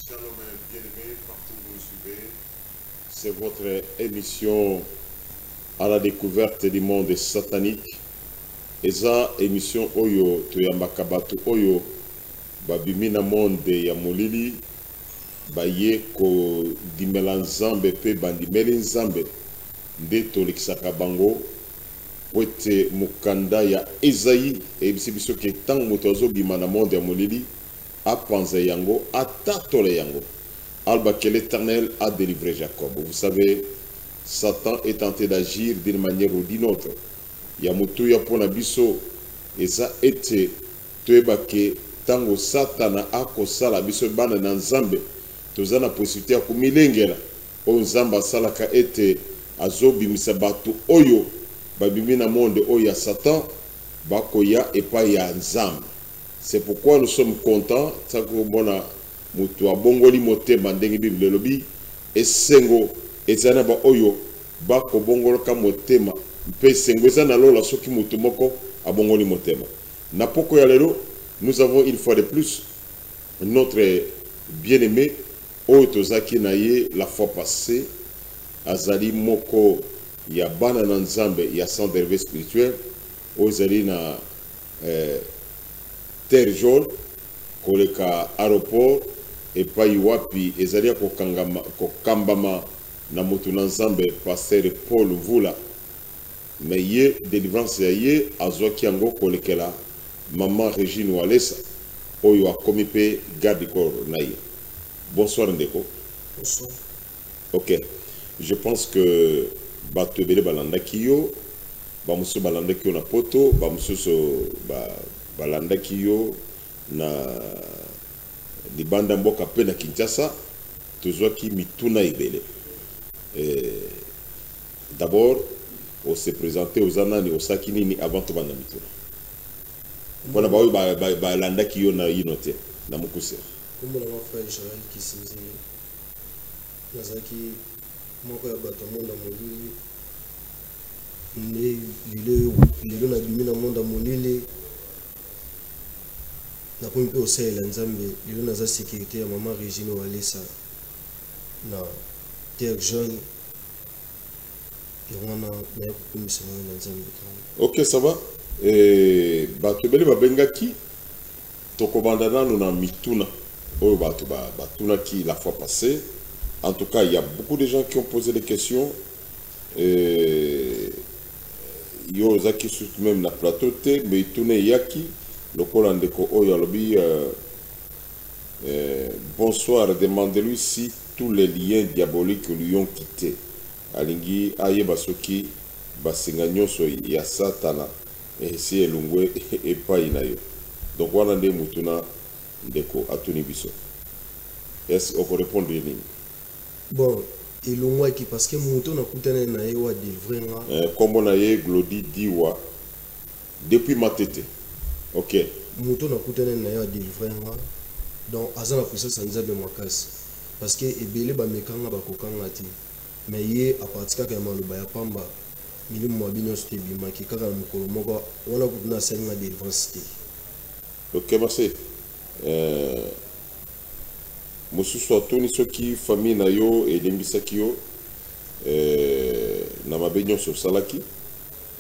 Shalom bien-aimés, partout où vous nous suivez. C'est votre émission à la découverte du monde satanique. Eza émission Oyo, Toyambaka Batu Oyo, Babimina Monde ya Molili, Baye ko dimela nzambe pe bandimeli nzambe, nde tolikisaka bango, wete mukanda ya Ezaïe, et biso ke tang moto azobima na monde ya Molili, apanze yango, atatole yango. Alba que l'Éternel a délivré Jacob. Vous savez, Satan est tenté d'agir d'une manière ou d'une autre. Yamutu ya pona biso, et ça était tuebake tango Satana ako sala biso bana na nzambe. Tozana possibilité ya kumilengela. O nzamba salaka ete azobi misabatu oyo babimi na monde oyo ya Satan bakoya epa ya nzambe. C'est pourquoi nous sommes contents, tako bona mutu abongoli motema ndenge Bible lobi esengo ezana ba oyo bako bongoloka motema mpe sengo ezana lola soki mutu moko abongoli motema. Na poko ya lelo, nous avons une fois de plus notre bien-aimé oyo tozaki na ye la fois passée azali moko ya bana na nzambe ya centre d'éveil spirituel oyo ezali na terre jaune koleka aéroport epai wapi ezali ya kokambama na motu na nzambe pasteur Paul Vula, me ye délivrance ya ye azwaki yango kolekela maman Régine Walesa oyo akomi mpe garde corps na ye. Bonsoir ndeko. Bonsoir. Ok, je pense que bato ebele balandaki yo, bamosusu balandaki yo na poto, bamosusu balandaki yo na libanda mboka pe na Kinshasa, tozwaki mituna ebele. D'abord, on s'est présenté aux anani au sakinini avant to banda mituna. Mpona baoyo balandaki yo na yino te na mokuse. Kombo na frère Joël Kisinzi nazaki moko ya bato monde molili ne lelo na bimi na monde molili na komi mpe osalela nzambe lelo naza sécurité ya maman Régine Walesa na terre jaune wana na kokumisa na nzambe. Ok, ça va. Bato bele babengaki tokobanda nanu na mituna oyo bato batunaki la fois passée. En tout cas, il y a beaucoup de gens qui ont posé des questions. Yo zaki surtout même na plateau te mais itune yaki lokola ndeko oyo alobi bonsoir, demandez-lui si tous les liens diaboliques lui ont quitté. Alingi ayeba soki basenga nyonso ya Satana esi elungwe epai na yo. Donc wana nde mutuna ndeko atuni biso. Est-ce qu'on peut répondre nini? Bon, elongwaki parce que moto nakutana na ye wa délivrer nga. Kombo na ye Glody Diwa depuis Matete. Ok. Moto nakutana na ye wa délivrer nga. Donc aza na puissance nzambe makasi. Parce que ebele ba mekanga bakokanga ti. Mais ye a partir ka maloba ya pamba milimu mabino ste bimaki kaka mukolo moko wana kutuna senga délivrance te. Ok, merci. Mosusu atoni soki famille na yo elembisaki yo na mabe nyonso osalaki.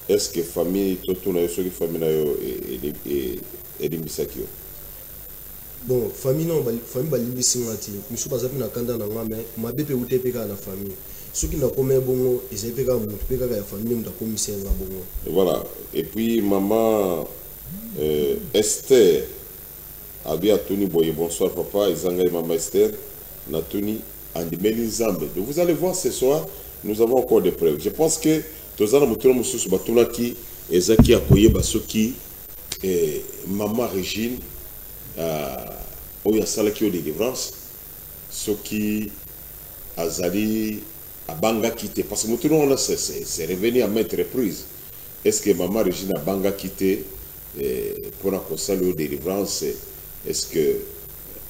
Est-ce que famille totuna yo soki famille na yo elembisaki yo? Bon, famille non, famille balimbisi ngati misu bazapi na kanda na ngame mabe pe ute pe ka na famille. Soki na komé bongo ezepe ka mutu pe ka ya famille muta komisa nga bongo. Voilà. Et puis maman Esther abi atuni boye bonsoir papa ezanga maman Esther natuni andimeli nzambe. Donc vous allez voir ce soir, nous avons encore des preuves. Je pense que tozana mutuna mususu batunaki ezaki akoyeba soki maman Régine oyo asalaki yo délivrance soki azali abangaki te parce que mutuna wana c'est revenu à maintes reprises. Est-ce que maman Régine abangaki te pona kosala yo délivrance? Est-ce que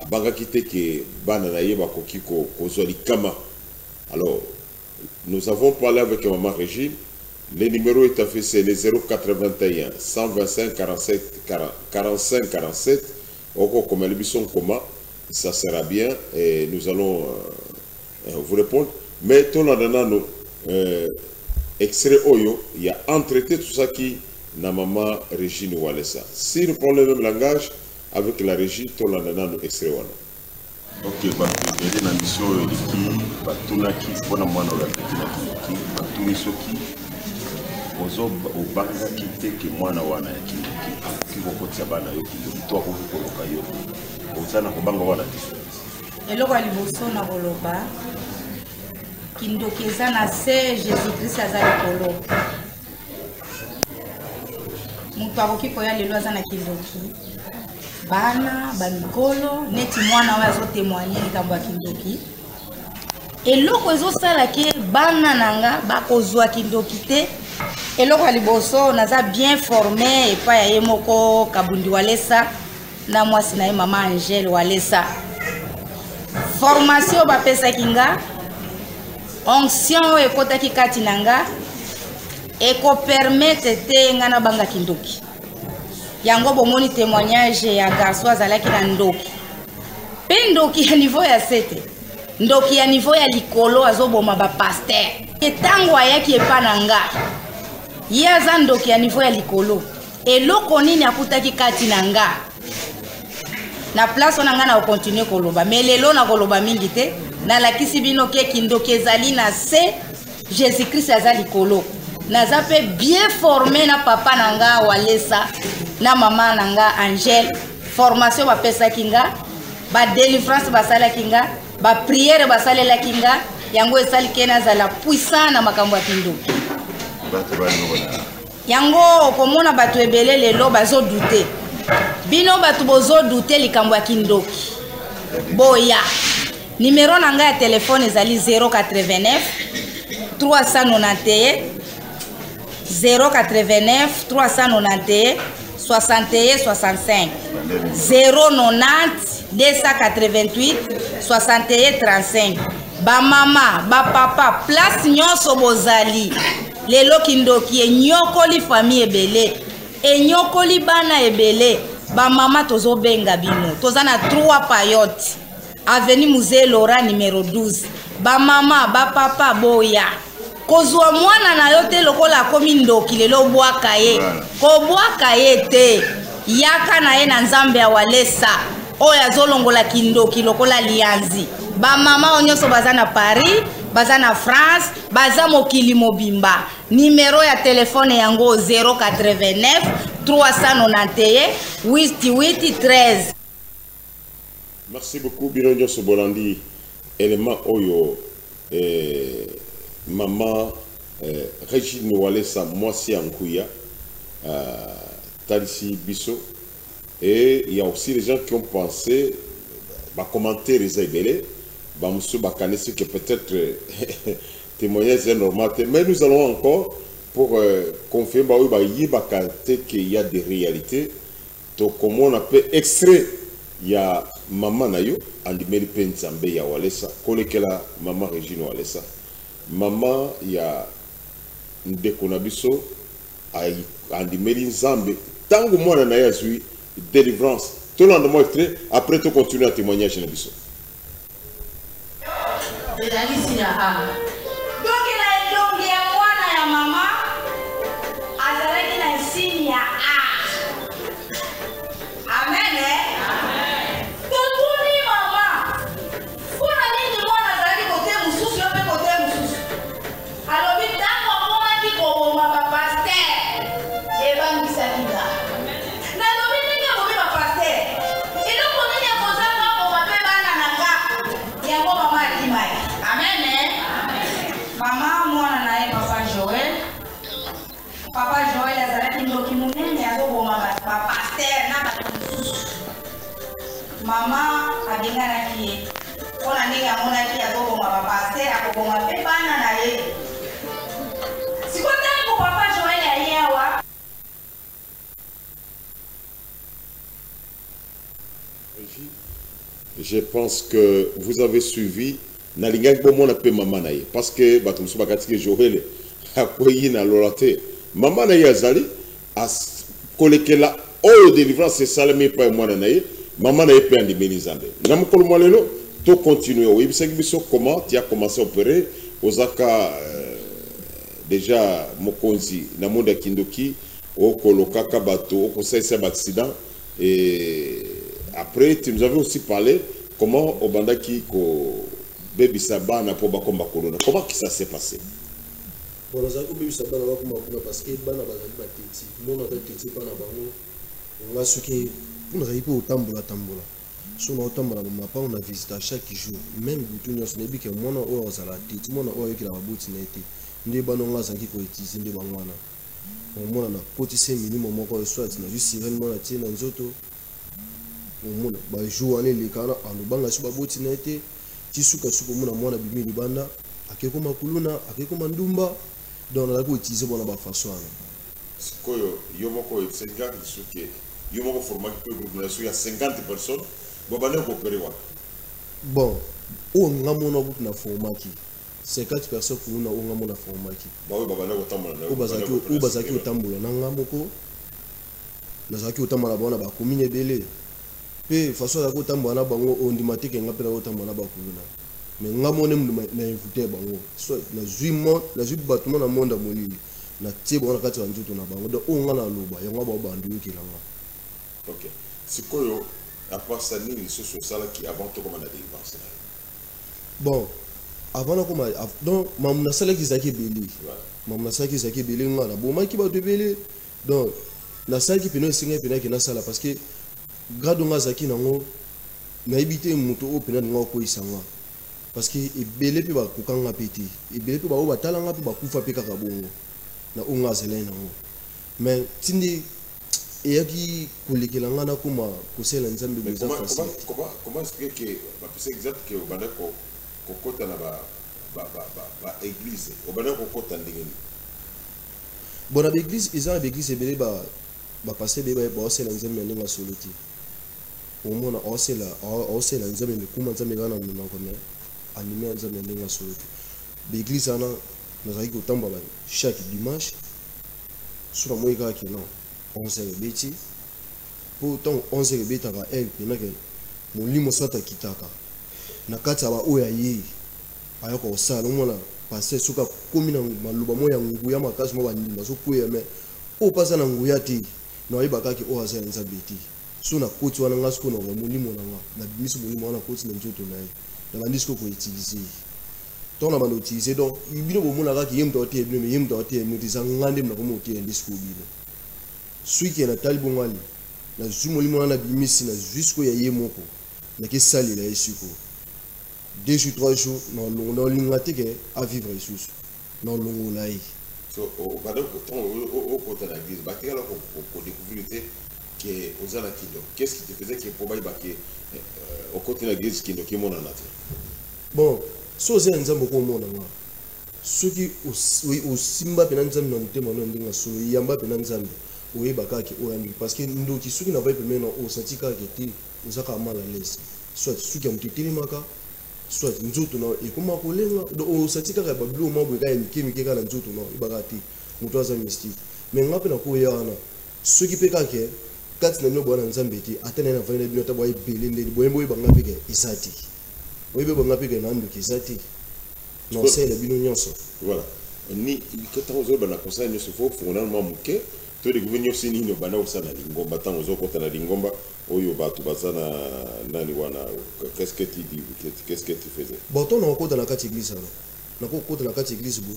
abangaki te ke bana na ye bakoki kozwa likama? Alors nous avons parlé avec maman Régine. Le numéro est affiché, le 081 125 47 45 47. Oko comme le bison koma ça sera bien et nous allons vous répondre. Mais tout le extrait Oyo, il y a entretien tout ça qui na maman Régine Walesa. Si nous prenons le même langage avec la régie, tout le monde extrait Wala. Ok, bah, la mission qui batunaki pour la moine la petite qui batunisoki ozo obanga kite ki mwana wana ki kokotia bana yo ki to ko koloka yo ozana ko banga wana tiso eloko liboso na koloba kindoki eza na se Jésus-Christ azali kolo mutu akoki koya lelo aza na kindoki bana bamikolo neti mwana oyo azotémoigne likambo ya kindoki eloko ezosala ke bana nanga bakozwa kindoki te eloko ya liboso naza bien formé epai ya ye moko Kabundi Walesa na mwasi na ye mama Angèle Walesa formation bapesaki nga onction oyo ekotaki kati na nga ekopermettre te nga na banga kindoki yango bomoni témoignage ya garçon azalaki na ndoki pe ndoki ya niveau ya sete ndoki ya niveau ya likolo azoboma bapaster etango ayaki epa na nga ye aza ndoki ya niveau ya likolo eloko nini akutaki kati na nga na place ona nga na okontinue koloba me lelo na koloba mingi te nalakisi bino ke kindoki ezali na se Jésus-Christ aza likolo naza pe bien formé na papa na nga Walesa na mama na nga Angèle formation bapesaki nga ba délivrance basalaki nga ba prière basalelaki nga yango esali ke nazala puissant na makambo ya kindoki yango komona bato ebele lelo bazodute bino bato bozodute likambo ya kindoki boya numéro na nga ya telefone ezali 089 391 089 391 61 65 090 288 61 35 ba mama ba papa place nyonso bozali lelo kindoki enyokoli famille ebele enyokoli bana ebele ba mama tozobenga bino toza na 3 payote avenue Musée Laura numéro 12 ba mama ba papa boya kozwa mwana na yo te lokola komi ndoki lelo bwaka ye kobwaka ye te yaka na ye na nzambe ya Walesa oyo azolongola kindoki lokola lianzi ba mama onyoso baza na Paris baza na France baza mokili mobimba numéro ya telefone yango 089 391 8813. Merci beaucoup Bironjo Sobolandi élément oyo maman Régine Walesa Mwasi Ankouya Talisi Bisso et il y a aussi les gens qui ont pensé bah commenter les ébélés bah monsieur bakanesi que peut-être témoignage est normal mais nous allons encore pour confirmer bah oui bah y bakante qu'il y a des réalités donc comment on appelle extrait il y a maman nayo andimeli pensambe ya Walesa kolekela maman Régine Walesa maman ya ndeko na biso ay andimeli nzambe tango mwana na yazui délivrance tout le monde extrait après tout continuer à témoigner chez na biso donc la elongi ya mwana ya mama azalaki na signe ya A. Amen. Totuni mama kuna nini mwana azalaki kote mususu yo pe kote mususu alobi ntango amonaki koboma bapaster ebangisaki nga nalobi ndenge abomi bapaster eloko nini akozanga koma mpe bana na nga yango mama akima ye. Amen. Mama mwana na ye papa Joel azalaki ndoki munene azoboma bapaster na bato mosusu mama abenganaki ye mpona ndenge amonaki azoboma bapaster akoboma mpe bana na ye sikotango papa Joel aye awa. Je pense que vous avez suivi Nalingak Bomo na pe maman na ye parce que bato musu bakatiki Joel akoyi na lolate maman na ye azali a kolekela oyo délivrance salami pa mwana na ye maman n'a pas de bénizande. Nous avons tout continuer. Oui, c'est comment tu as commencé à opérer Osaka déjà Mokonzi, Namonda Kindoki, au Koloka Kabato, au conseil d'un accident. Et après, tu nous avais aussi parlé comment au Bandaki ko Baby Saba n'a pas combat Corona. Comment ça s'est passé? Bon, nous avons Baby Saba n'a pas combat Corona parce que Bana Bazali Titi, mon autre Titi Bana Bango, on a ce qui on a réussi au Tambola. Sur notre temps, on a visité chaque jour. Même si on a vu que mon eau a la tête, mon eau qui a la boutique n'était. Nous avons qui ont utilisé des bananes. On a potisé minimum encore soit na juste sirènement la tienne en zoto. On a joué en les canards en le banc sur la boutique n'était. Tisuka sur mon amour a bimé du banda. A quelque makuluna, a quelque mandumba. Dans la go utilisé pour la façon. Koyo, yomoko c'est gars qui yomoko format qui peut grouper il y a 50 personnes. Bon, on a mon na formaki. 50 personnes pour nous on a mon formaki. Ou bazaki otambola nanga moko. Nazaki otambola bona ba commune belé. Pe façon ya otambola na bango on dimatike ngapela otambola ba kuluna. Mais ngamone na invité bango. So na zuimo, na zubi batuma na monde molili. Na tibo na kati ya nzuto na bango. Donc on a na loba, yango ba bandu kilanga. OK. Sikoyo à part ça, nous sommes sur ça qui avant tout comme on a dit. Bon, avant comme donc maman sala qui zaki belé. Maman sala qui zaki belé ngana. Bon ma qui ba de belé. Donc la salle qui peno singa pena qui na sala parce que grado nga zaki nango na ibité muto o pena ngo ko isanga. Parce que e belé pe ba kokanga peti. E belé pe ba o batala nga pe ba kufa pe kaka bongo. Na onga zela nango. Mais tindi et qui kolekela ngana kuma kosela nzambe beza facile. Comment expliquer que c'est exact que au banda ko kota na ba église au banda ko kota ndengeni. Bon na église ils ont l'église ebele ba passer be ba osela nzambe ndenga soloti. Au mona osela nzambe me kuma nzambe ngana na ngome animer nzambe ndenga soloti. L'église ana nazaki kotamba ba chaque dimanche sur moi ka ki non 11h beti pourtant 11h beta ba elle pena ke molimo sata kitaka na kati aba oya yi ayoko osala mona passer suka komi na maluba moya nguya makasi mo bandima so kuya me o pasa na nguya ti na ibaka ki o asa nza beti so na koti wana ngasko na molimo na bimisu molimo wana koti na njoto na ye na bandisiko ko utiliser ton na bando utiliser donc ibino bomona ka ki yemto te ibino yemto te mutisa ngande na ko moti ndisiko bino celui qui est na talibongali na zumolimo na bimisi na jusqu'au yaye moko na ke sali la esiko 2 jours 3 jours non lingate ke à vivre sous non longo lai so au bado au côté de l'église ba kala ko découvrir que aux ala kido qu'est-ce qui te faisait que pour ba ke au côté de l'église kido ki mona na bon so ze nzambo ko mona nga soki o simba pena nzambo na ntema no ndinga solo yamba pena nzambo oui bakaki oyambi parce que ndo ki suki na vai pemena o satika keti uzaka mala lesi soit suki amtitili maka soit nzutu na ekoma kolenga do o satika ka bablu mabwe ka yemi keka na nzutu na ibakati muto aza mystique mais ngape na ko yana suki peka ke kati na no bwana nzambe ti atena na vana bino tabwa ibele ndeli boyembo ibanga peke isati oyebe banga peke na ndo kisati non c'est le bino nyonso voilà ni que tant zo bana conseil ne se faut fondamentalement muke to de gouvernement sini no bana usana lingomba tango zo kota na lingomba oyo batu basana nani wana qu'est-ce que tu dis qu'est-ce que tu faisais bon ton on kota na kati église na ko kota na kati église bu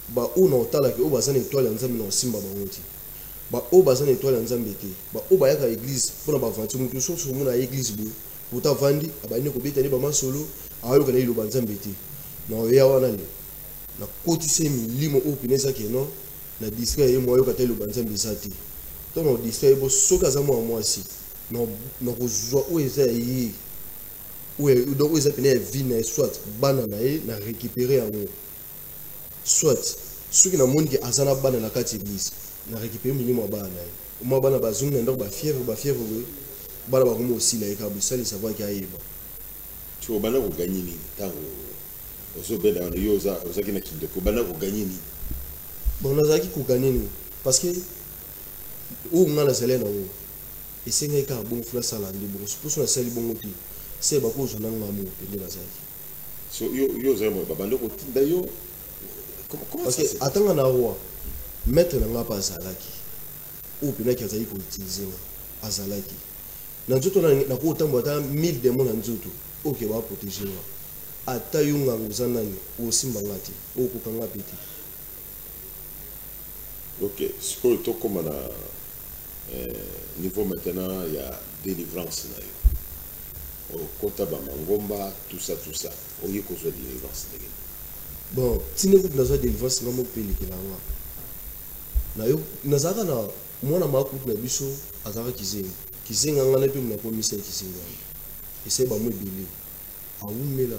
ba una otala ke o basana étoile nzambe na simba bangoti ba o basana étoile nzambe te ba o ba yaka église pona ba vantu mutu so so muna église bu uta vandi abane ko beta ni ba masolo ayo kana ilo banzambe te na ya wana ni na koti se milimo o pinesa ke no na distraire ye moyo katelo banzambe sati to no distraire bo soka za mo si no ko zwa o eza yi o do eza pene vina soit bana na ye na récupérer en soit soki na moni ke azana bana na kati église na récupérer milimo bana na ye o ma bana bazungu na ndoko ba fièvre bana ba komo aussi la ka bu sali savoir ki ayeba tu bana ko gagner ni tango ozo beda on yoza ozaki na kindo ko bana ko gagner ni bon nazaki ko gagner ni parce que ou ngala selena o et c'est un cas bon fla sala ndi bon pour son sali bon oti c'est ba ko zo na ngamu pende na zaki so yo zemo baba ndoko tinda yo comment parce que atanga na roi mettre na nga pas zalaki ou pena ki azali ko utiliser azalaki na nzoto na ko tambo ata 1000 démons na nzoto OK ba protéger wa ata yunga nguzanani o simba ngati o ko kanga peti. OK ce que to comme na niveau maintenant il y a délivrance na yo au kota ba mangomba tout ça o yiko zo délivrance na yo bon tine vous na zo délivrance ngamo peli ke na yo nazaka na mwana makut na biso azaka kizenga ngana pe mna komisa kizenga ese ba mo bili awumela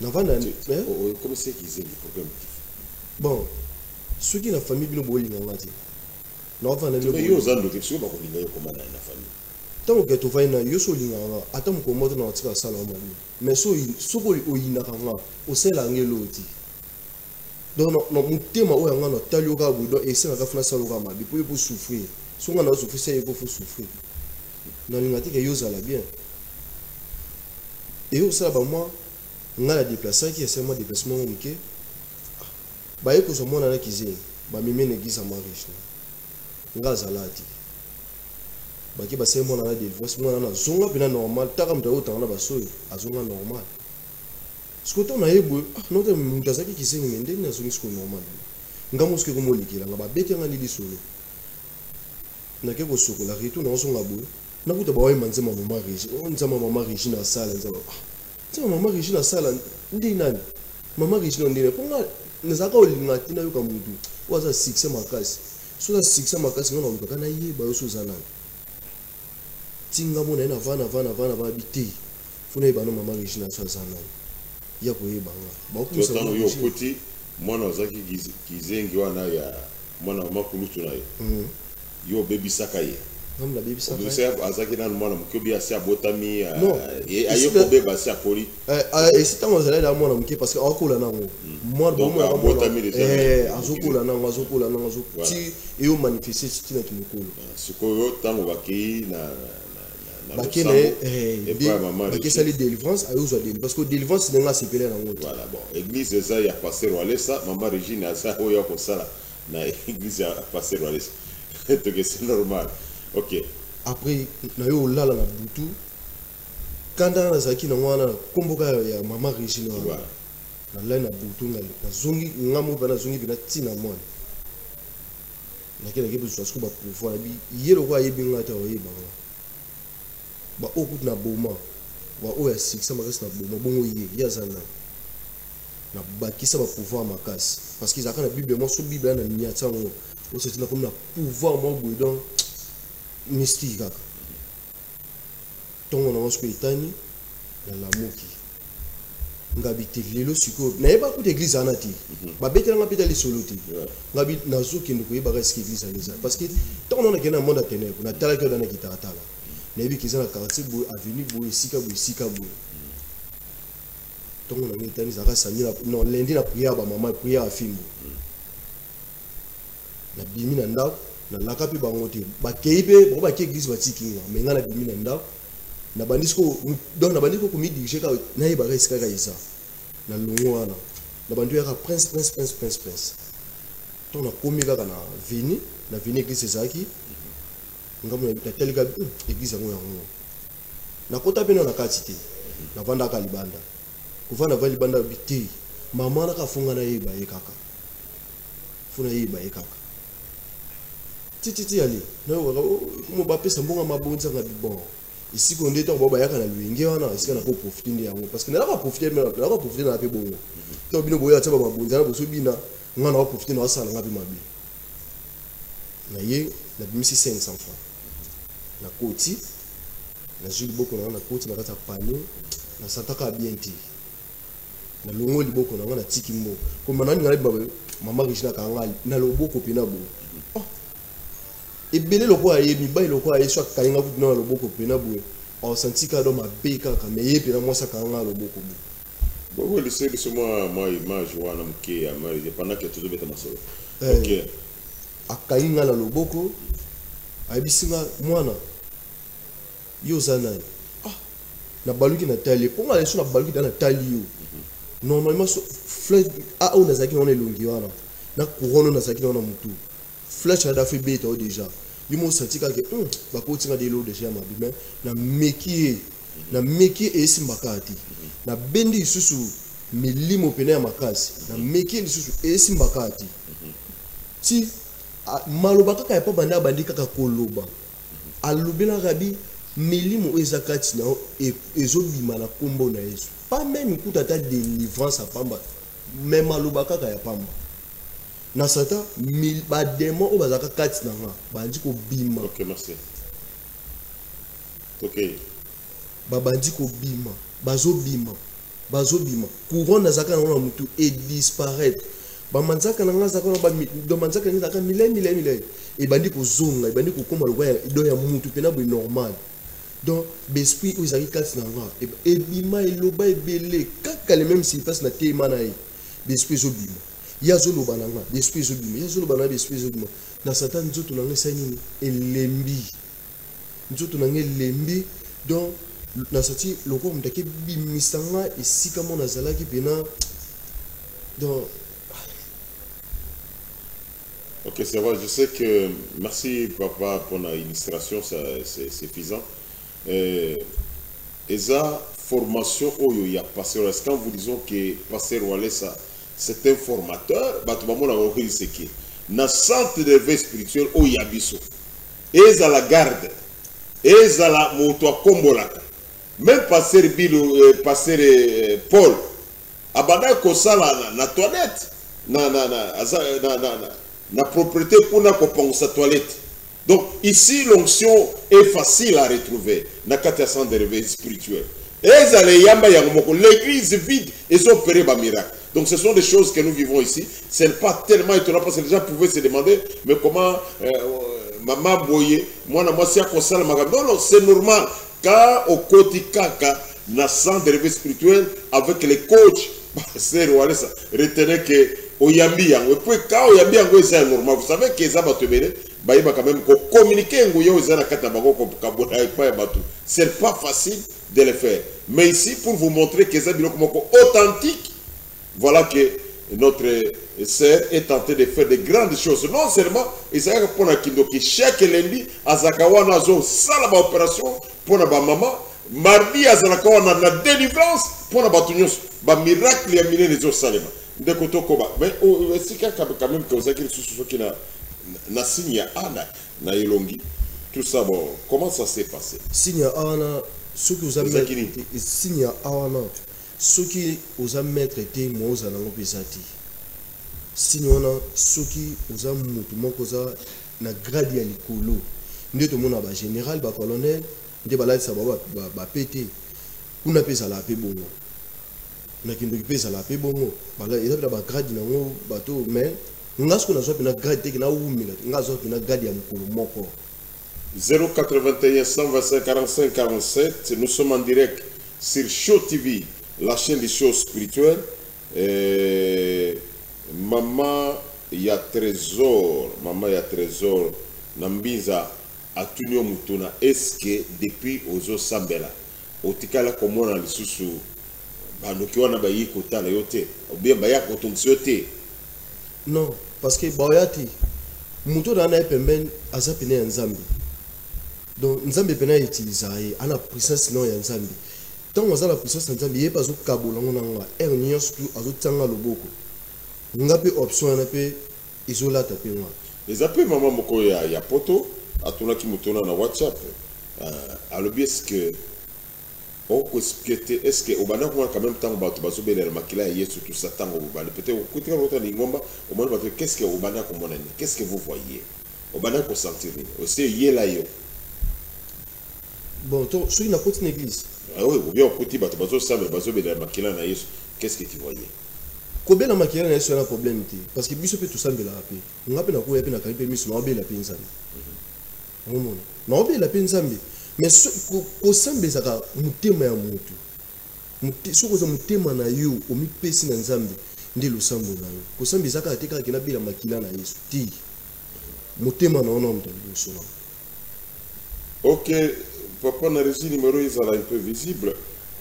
na vanda comme c'est kizenga problème bon ceux qui la famille bino bolinga ngati na vanda le yo zando ke so ba ko linga yo komana na famille tant que tu vas na yo so linga nga ata mo ko moto na tika sala mali mais so ko oyina kanga o sela ngeloti donc no mutema oyo ngana talio ka budo ese na ka funa sala ka mabi pour souffrir so ngana souffrir c'est pour souffrir na linga tika yo zala bien et au sala ba moi ngala déplacer qui c'est moi déplacement mike ba yeko so mona na kizini ba mimi ne gisa mariage nga zalati baki ba c'est mona na divorce mona na zonga bina normal taka mta otanga na basoyi azonga normal sikoto na yebo note mutazaki kizini mende na zongi siko normal ngamo siko ko molikela nga ba beti nga lili solo na ke ko sokola ritu na zonga bo na kuta ba wa manzema mama riche on nzama mama riche na sala nzama mama riche na sala ndi nani mama riche no ndine ponga nezaka olinga tina yoka mutu waza 6 makasi so za 6 makasi ngana oluka kana yeba yo so zana tinga mona ina vana biti funa ibano mama riche na so zana ya ko yeba nga ba ku sa yo koti mwana wazaki kizengi wana ya mwana makulutu na yo yo baby sakaye comme la baby sakaye c'est azaki na mwana mkobi asi abotami ayo ko beba si akoli et c'est tant ozala la mwana mke parce que akola nango mwana donc abotami azokola nango ti et au manifester ti na kimokolo sikoyo tango baki na bakene bakesa les délivrance ayo zo délivrance parce que délivrance nenga sepele nango voilà bon église eza ya pasteur Walesa mama Regine asa oyo ko sala na église ya pasteur Walesa c'est normal. OK. Après na yo lala na butu kanda na zaki na mwana komboka ya mama Regine voilà. Na la na butu ngali na zongi ngamo bana zongi bina tina mwana na kile kibu so ba pouvoir bi yelo kwa yebi ngata o yeba ba okut na boma wa o ya 6 makasi na boma bongo ye ya zana na bakisa ba pouvoir makasi parce qu'ils akana bible mo so bible na nyatsango o se tina comme na pouvoir mo boudon mystique kaka tongo na wasko itani na la moki ngabite lelo siko na yeba ku église anati ba betela nga peta li soloti ngabi nazo kende ko yeba reski église anisa parce que tongo na kena monde ténèbres na tala ke na kitala na yebi kizana 45 boy avenue boy sika boy tongo na itani zaka sanyina non lundi na prière ba maman prière afimbo na bimi na ndako na laka pe bango te ba keipe ba ke église batikinga mais nga na bimi na ndako na bandisco donc na bandiko ko mi dirige ka na yeba ka iska ka isa na longo wana na bandu ya prince ton na komi ka na vini église zaki ngamu na teleka église ngo yango na kota pe na kati te na vanda ka libanda kuvana vali banda biti mama na ka funga na yeba yekaka funa yeba yekaka titi ali na mo ba pesa mbonga mabonza ngabi bon ici qu'on dit on va yaka na luingi wana ici na ko profiter ndi yango parce que na ba profiter na pe bongo to bino boya tsaba mabonza na boso bina ngana wa profiter na sala ngabi mabi na ye na bimisi 500 francs na koti na juli boko na koti na kata pano na sataka bien ti na longo liboko na tiki mbo ko manani ngala baba mama Regine ka ngali na loboko pena bo ebele loko aye mibai loko aye so kalinga ku na loboko pena bo o senti ka do mabe kaka me ye pena mo saka nga loboko bo bon le c'est moi image wana mke ya mari pendant que tout beta masolo OK akainga na loboko abisinga mwana yo zanai na baluki na tali ponga leso na baluki na tali yo normalement flèche a on azaki on elongi wana na couronne na zaki na mutu flèche na dafi beta déjà yimo satika ke bakoti nga de lo déjà mabi mais na meki esimbakati na bendi isusu milimo pene ya makasi na meki isusu esimbakati si maloba kaka ya pa banda bandi kaka koloba alobela rabi milimo ezakati na ezobima na kombo na Yesu pas même kuta ta délivrance à pamba même maloba kaka ya pamba na sata ba démon o bazaka kati na nga bandi ko bima. OK, merci. OK. Ba bandi ko bima bazobima couronne na zaka na mutu et disparaître ba manzaka na nga zaka na ba do manzaka ni zaka mille et bandi ko zonga e bandi ko koma lo ya do ya mutu pena bo normal donc l'esprit où ils kati na nga et bima eloba ebele kaka le même s'il passe na tema na e l'esprit zobima yazolo bananga l'esprit zobima yazolo bananga l'esprit zobima na satan nzoto na nga sanini elembi nzoto na nga elembi donc na sati loko mutake bimisanga esika mona zalaki pena donc OK, c'est vrai, je sais que merci papa pour la illustration, c'est suffisant. Esa formation oyo ya pasteur, est-ce quand vous disons que pasteur Walesa c'est un formateur, bah tout le monde a compris ce qui na centre de vie spirituelle oyo ya biso. Esa la garde, esa la moto akombolaka. Même pasteur Bilo, pasteur Paul abanda ko sala na toilette na propriété pour na ko sa toilette. Donc ici l'onction est facile à retrouver na kati centre de réveil spirituel. L'église vide et opéré par miracle. Donc ce sont des choses que nous vivons ici. Ce n'est pas tellement étonnant parce que les gens pouvaient se demander mais comment maman boye moi si à console non c'est normal car au côté kaka na centre de réveil spirituel avec les coachs c'est retenez que oyambi yango et puis quand oyambi yango c'est normal vous savez que ça va te bénir baïba quand même communiquer nguyo ezana kata bango ko kabona pas batu c'est pas facile de le faire mais ici pour vous montrer que ça biloko moko authentique voilà que notre sœur est tentée de faire de grandes choses non seulement ezaka pona kindo ki chaque lundi azakawana zo sala ba opération pona ba maman mardi azakawana na délivrance pona batu nyos ba miracle ya minene zo salema ndeko tokoba mais c'est quand même que vous avez quelque qui na signe ana na elongi tout ça bon comment ça s'est passé signe ana ce que vous avez signe ana ce qui vous a mettre té moza na ngopesati signe ana ce qui vous a mutu moko za na grade ya likolo ndeto mona ba général ba colonel nde ba laisa ba pété kuna pesa la pe bongo na kindo pesa la pe bongo bala eza ba grade na ngo bato mais ngasko na zope na grade te na umila ngazo na grade ya mukulu moko 081 125 45 47 nous sommes en direct sur Show TV la chaîne des choses spirituelles maman ya trésor nambiza atunyo mutuna est-ce que depuis ozo sambela otikala komona lisusu banoki wana bayi kotala yote obien baya kotongisio te non parce que baoyati muto na na pemben aza pene ya nzambe donc nzambe pene utiliser ana puissance non ya nzambe tant aza la puissance ya nzambe yepa zo kabola ngona nga ernion surtout azo tanga loboko ngape option na pe isola ta pe moi les appels maman moko ya poto atuna ki mutona na WhatsApp alobi est-ce que est-ce que au bana quand même temps bato baso bela makila yesu tout ça tango bana peut-être au côté de ni ngomba au moins qu'est-ce que au bana comme on a qu'est-ce que vous voyez au bana ko sentir aussi yela yo bon to sur une petite église ah oui ou bien au côté bato baso ça baso bela makila na yesu qu'est-ce que tu voyais kobela makila na yesu na problème ti parce que biso pe tout ça bela pe ngape na ko yape na kalipe miso na obela pe nzambe na obela pe nzambe mais kosambezaka mutema ya mutu soko za mutema na yo omipesi na nzambe nde losambo na yo kosambezaka atekaka kena bila makila na yesu ti mutema na ona mutu liboso na Ok, papa n'a reçu numéro, il est un peu visible.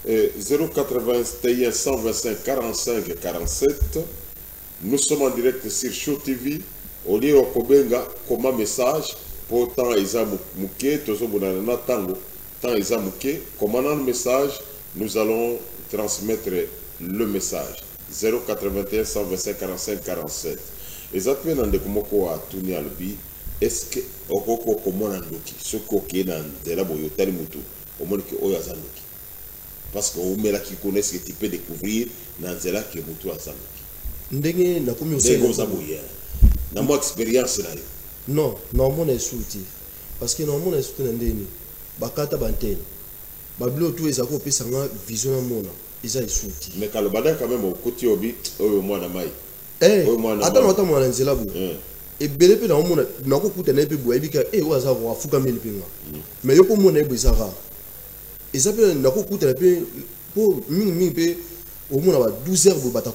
081 125 45 47. Nous sommes en direct sur Show TV. Au lieu de Kobenga, comme message, pour tant Isa Mouké, Tozo Bounana Tango, tant Isa Mouké, commandant le message, nous allons transmettre le message. 081 125 45 47. Et ça peut dans des Komoko à tourner à l'obi. Est-ce que Okoko Komona Ndoki, ce qui est dans des laboratoires, Talimutu, au moins que Oyazanoki. Parce que vous qui connaissent que tu peux découvrir dans des là qui est Moutou Azanoki. Ndenge na komi aussi na mo expérience là. Non, non mon souti. Parce que non mon souti na ndeni. Bakata bantene. Bablo tout ezako pesa nga vision na mona. Eza souti. Mais quand le badin quand même au côté obi oyo mwana mai. Attends mwana nzela bu. Et belé pe na mona na ko kuta na pe bo ebika waza wa fuka meli pinga. Mais yo ko mona ebo ezaka. Eza pe na ko kuta na pe po mingi pe au moins 12 heures pour battre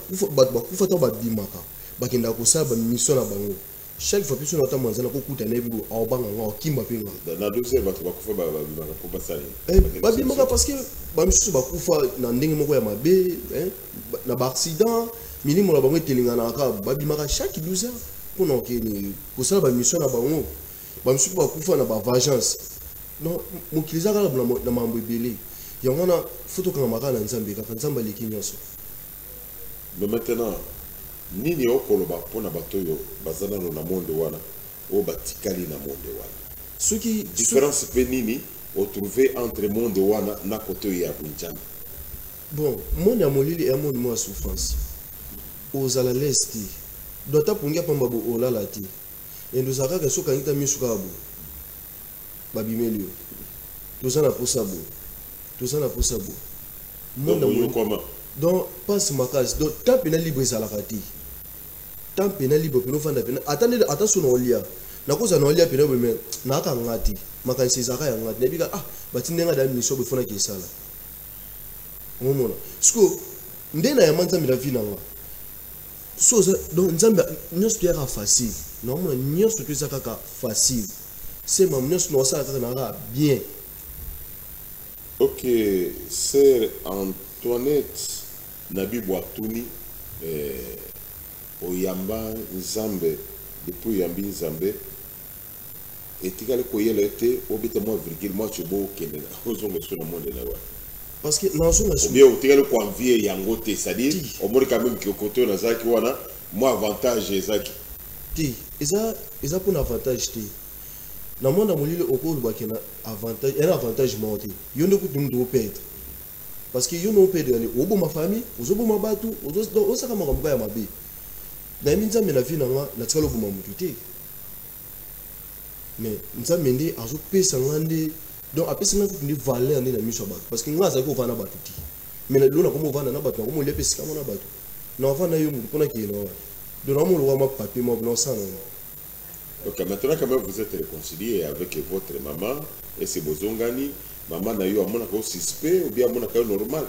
kufa to badimaka bakenda ko sa ba mission na bango chaque fois plus on entend manzana ko kuta na bibo au banga ngo kimba pinga na 12 heures battre kufa ba bimaka ko passer ba bimaka parce que ba mission ba kufa na ndenge moko ya mabe na ba accident minimum na bango telinga na ka ba bimaka chaque 12 heures pour non que ko sa ba mission na bango ba mission ba kufa na ba vengeance non mo kilizaka na mambo belé. Il y a une photo qui est mais maintenant, nini okoloba pona batoyo bazana no na monde wana o batikali na monde wana. Ce qui différence pe nini o trouver entre monde wana na koto ya bunjana. Bon, monde ya molili est monde moi souffrance. Aux ala l'est. Dota pungia pamba bo olala ti. Et nous avons que soka ngita misuka bo. Babimelio. Nous en a pour ça bo. Tout ça n'a pas ça beau. Donc, passe ma case. Donc, tant pénal libre ça la fatigue. Tant pénal libre pour nous faire pénal. Attendez, attention au lia. Na cause na lia pénal mais na ka ngati. Maka sezaka ya ngati. Nebika batindenga da mission befona ki sala. Omona. Sko ndena ya manza mi la vie na nga. So donc nzambe nyos tu era facile. Na mona nyos tu ça kaka facile. C'est mam nyos no sala kaka na bien. Ok, sœur Antoinette Nabi Boatouni, Oyamba Nzambe, depuis Yambi Nzambe, et tu as le courrier été, obétement virgule, moi tu beau Kenya, aux hommes sur le monde de la loi. Parce que dans son ou bien tu as le convier Yangote, c'est-à-dire, au moins quand même qui au côté de Zaki Wana, moi avantage Zaki. Ti, ils ont pour un avantage. Dans le monde de molili okolo bakena avantage un avantage monté yondo ko dum do perdre parce que yondo perdre ali obo ma famille ozobo ma batu osaka makambo ya mabe na minza mena vie na nga na tsalo boma mutu te mais nza mende azo pesa ngande donc apesa ngande ni valeur ni na miso ba parce que nga za ko vana batu ti mais na lona komo vana na batu komo le pesa kama na batu na vana yo mutu pona ki no donc na mo lo ma papier mo no sana. Ok, maintenant quand même vous êtes réconcilié avec votre maman et c'est Bozongani, maman n'a eu à mon accord suspect ou bien à mon accord normal.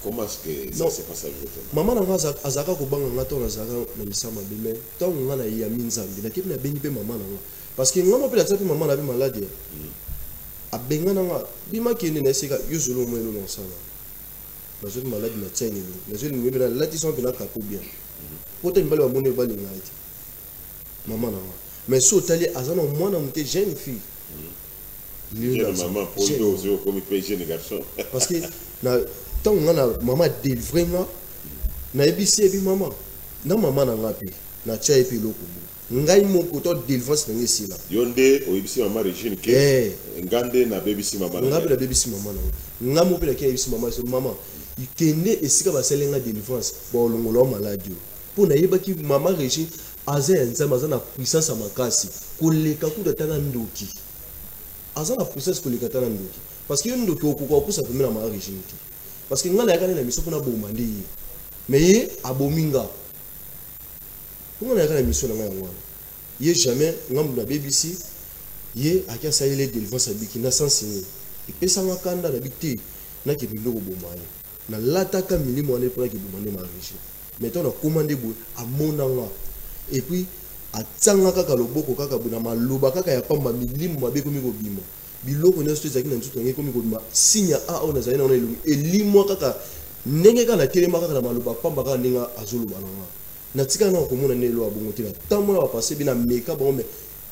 Comment est-ce que ça s'est passé avec votre maman? Maman n'a pas azaka ko banga ngato na zaka na misama bime. Tant ngana ya minzambi na kipi na beni pe maman na. Parce que ngama pe la tsapi maman na bi malade. A benga na nga bima kene na sika yuzulu mo elo na sala. Na zulu malade na tseni. Na zulu mo na lati son pena ka ko bien. Poto mbali wa mone bali ngaiti. Maman na. Mais si tu as un moi, je suis jeune fille. Maman, pour nous, comme un jeune garçon. Parce que tant que maman délivré, na ebisi maman. Na maman na ngapi, na tcha epi lokubu. Ngai mo koto délivrance na ngesi la. Yonde o ebisi maman Regine ke. Ngande na bebisi maman. Ngapi na bebisi maman na. Ngamo pe na ke ebisi maman so maman. Ikende esika ba selenga délivrance. Ba olongolo maladi. Pour na yeba ki maman Regine aza nzamba aza na puissance makasi koleka kuda tana ndoki aza na puissance koleka tana ndoki parce que ndoki okoka opusa pembe na mara régime ti parce que ngana yakana na miso pona boma ndi mais ye abominga ngana yakana miso na nga ngwana ye jamais ngambu na BBC ye akia saile délivrance abiki na sensigne ipesa ngakanda na bikti na ke biloko boma ye na lataka milimo ane pona ke boma ne mara régime maintenant na commandé bo amonanga. Et puis, à Tsanga kaka loboko kaka buna maluba kaka ya pamba milimu mabe komi ko bima. biloko nyonso to ezalaki na nzoto yango ekomi kobima signe a oyo nazali nango na elongi elimwa kaka ndenge kaka natelema kaka na maloba pamba kaka ndenge azoloba nanga natika na komona ne lo abongo te tamona bapase bina meka bango me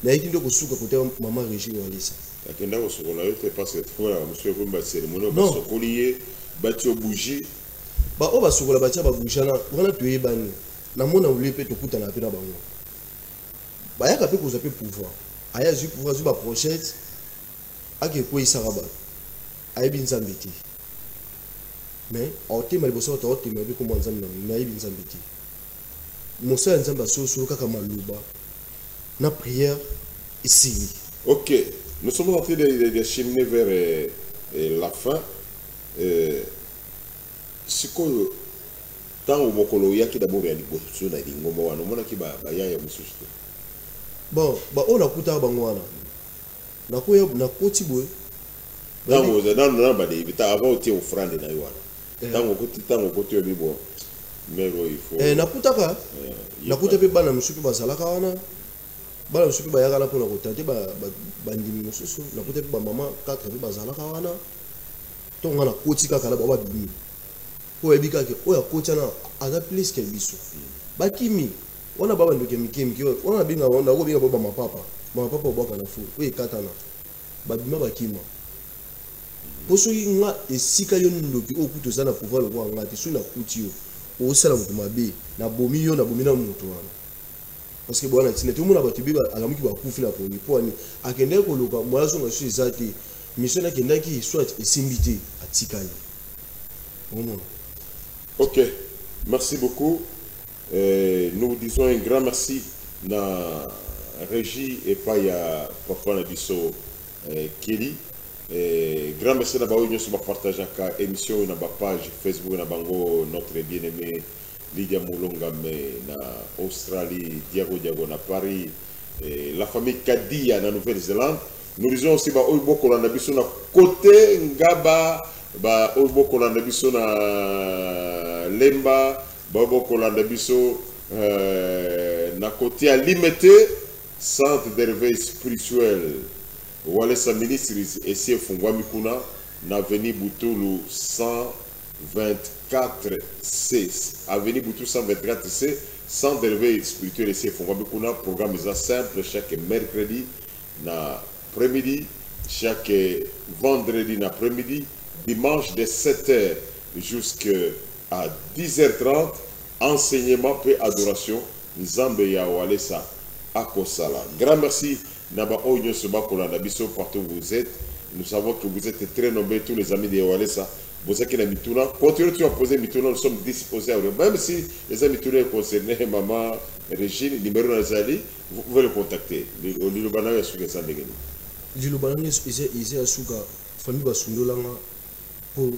nayiki nde kosuka kote mama Régine Walesa akenda kosokola yo te parce que tokola monsieur ko ba cérémonie basokoli ye batio bougie ba o basokola batia ba bougie na wana toyebani namona uli pe tokutana pe na bango bayaka pe kozwa pe pouvoir aya zwi pouvoir zwi ba prochette ake koyisaka bato ayebi nzambe te mais aotema liboso ota otema ebi komwa nzambe na ayebi nzambe te mosala nzambe asosolo kaka maloba na prière esili. Ok, nous sommes en train de cheminer vers la fin. Sikoyo tango mokolo yaki d'abord ya liboso na lingomba wana omona ki ba yaya mosusu te. Bon, ba on akuta bango wana nakoya nakoti boye tango za nana ba de bita avant ti offrande na yo wana tango koti obi bo mero il faut nakutaka nakuta pe bana musupi bazalaka wana bana musupi bayaka na pona kotate bandimi mosusu nakuta pe ba mama 4 pe bazalaka wana tonga na koti kaka na baba bimi po ebika ke oya koti na ada plus que biso bakimi wana baba ndoke mikemi ke wana binga wana ko binga baba mapapa obaka na fu oye katana babima bakima poso nga esika yo ndoki okuto za na pouvoir le kwa ngati so na kuti yo o sala mutu mabe na bomi yo na bomi na mutu wana parce que bwana tinete mona batu biba alamuki ba kufi na poni poni akende ko loka moya so ngasu ezati mission na kendaki soit esimbité atikali bon. Ok, merci beaucoup. Nous disons un grand merci na Régie et pas ya papa na biso Kelly. Grand merci na baoyo nyonso ba partager ka émission na ba page Facebook na bango notre bien-aimé Lydia Moulonga na Australie, Diago na Paris, la famille Kadia na Nouvelle-Zélande. Nous disons aussi ba oyo bokola na biso na côté Ngaba, ba oyo bokola na biso na Lemba, ba bokola na biso na côté à limité centre d'éveil spirituel Walesa Ministries et c'est Fungwami Kuna na avenue Butulu 124C avenue Butulu 124C centre d'éveil spirituel et c'est Fungwami Kuna. Programme est simple chaque mercredi na après-midi, chaque vendredi na après-midi, dimanche de 7h jusqu'à 10h30, enseignement et adoration Nzambe ya Walesa Akosala. Grand merci Naba Onyo Sobakola Nabiso partout où vous êtes. Nous savons que vous êtes très nombreux, tous les amis de Walesa. Vous êtes qui na Mituna. Continuez à poser Mituna, nous sommes disposés à même si les amis Mituna concernés, maman Régine, numéro Nazali, vous pouvez le contacter. Le Lubana est sur les Andégani. Le Lubana est à Souka, famille Basundolanga, pour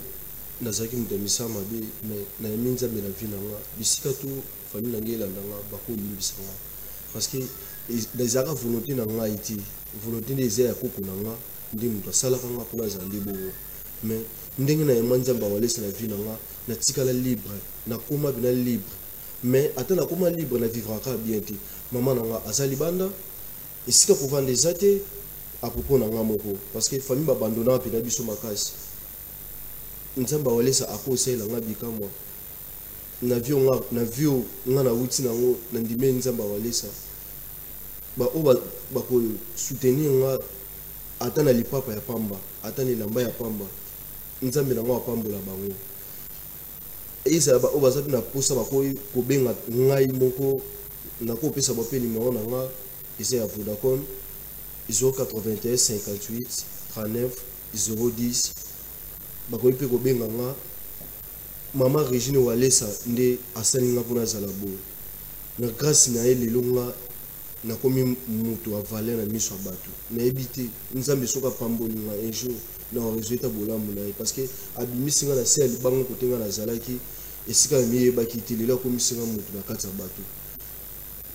Nazaki Moutamisa Mabe, mais Naminza Benavina, Bisikato, famille Nangela, Bako Limbisanga. Parce que les Arabes volonté n'ont pas été, volonté des airs à Kokunanga, des Mouta Salakanga pour la Zandebo. Mais ndenge na emanza bawalesa na vie nanga na tikala libre na koma bina libre mais ata na koma libre na vivre ka bien te maman nanga azali banda esika ko vendre zate à propos nanga moko parce que famille abandonna pe na biso makasi nzamba walesa akosela nga bikamwa na vio nga na wuti nango na ndime nzamba walesa ba o ba ko soutenir nga ata na lipapa ya pamba ata ni lamba ya pamba nzambe na ngwa pambola bango isa ba obazapi na posa bakoyi kobenga ngai moko na ko pesa ba pe numéro na nga isa ya Vodacom 081 58 39 010 bakoyi pe kobenga nga mama Régine Walesa nde asali nga pona zala bo na grâce na ele longa na komi mutu a valeur na miso bato na ebité nzambe soka pamboli nga un jour na résultat bolamu na parce que abimisinga na sel bango kotenga na zalaki esika miye bakiti lelo komisinga mutu na kati ya bato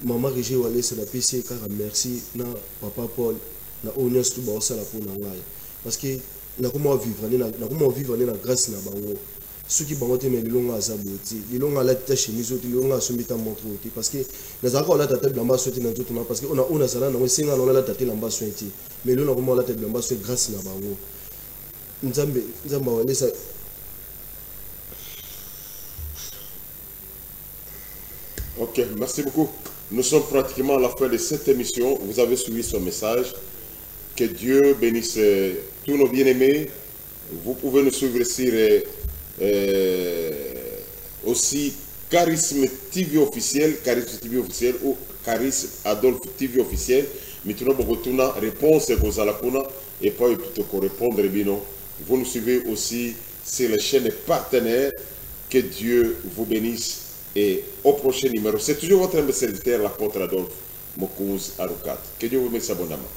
mama Régine Walesa na PC car merci na papa Paul na honneur tout ba osala pona ngai parce que na comment vivre na grâce na bango ceux qui bangote mais lilonga azaboti lilonga la ta chemise oti lilonga asomita montre oti parce que nazaka la tata blamba souhaité na tout parce que on a sala na singa na la tata lamba souhaité mais lona comment la tata blamba souhaité grâce na bango nzambe wale ça. Ok, merci beaucoup. Nous sommes pratiquement à la fin de cette émission. Vous avez suivi son message. Que Dieu bénisse tous nos bien-aimés. Vous pouvez nous suivre sur aussi Charisme TV officiel ou Charisme Adolphe TV officiel. Maintenant, vous retournez réponse aux alakuna et pas plutôt qu'on répondre bino. Vous nous suivez aussi sur les chaînes partenaires. Que Dieu vous bénisse et au prochain numéro. C'est toujours votre serviteur, l'apôtre Adolphe Mokouz Arukat. Que Dieu vous bénisse abondamment.